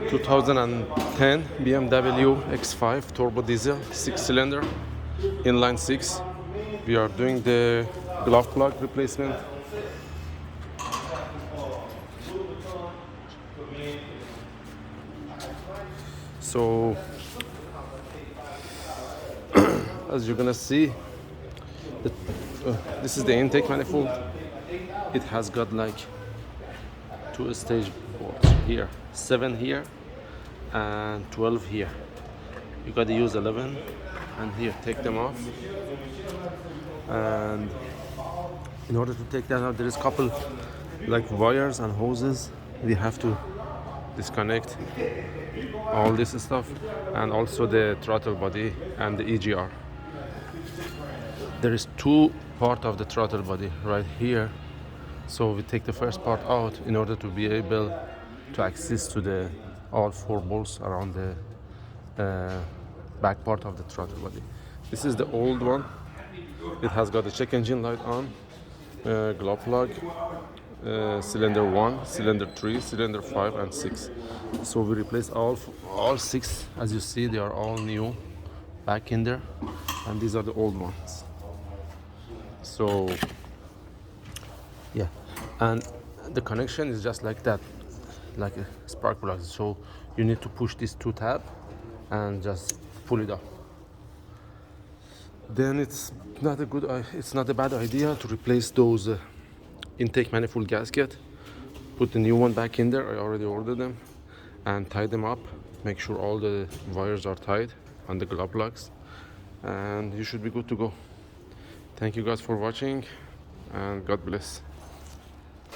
2010 BMW X5 turbo diesel 6-cylinder inline 6. We are doing the glove plug replacement. So as you're gonna see, this is the intake manifold. It has got like two stage ports here, 7 here and 12 here. You gotta use 11 and here, take them off. And in order to take that out, there is a couple like wires and hoses. We have to disconnect all this stuff, and also the throttle body and the EGR. There is two part of the throttle body right here, so we take the first part out in order to be able to access to the all 4 bolts around the back part of the throttle body. This is the old one. It has got the check engine light on, glow plug, cylinder 1, cylinder 3, cylinder 5 and 6. So we replace all 6. As you see, they are all new back in there, and these are the old ones. So yeah, and the connection is just like that, like a spark plug. So you need to push these 2 tabs and just pull it up. Then it's not a bad idea to replace those intake manifold gasket. Put the new one back in there. I already ordered them, and tie them up. Make sure all the wires are tied on the glove plugs, and you should be good to go. Thank you guys for watching, and God bless.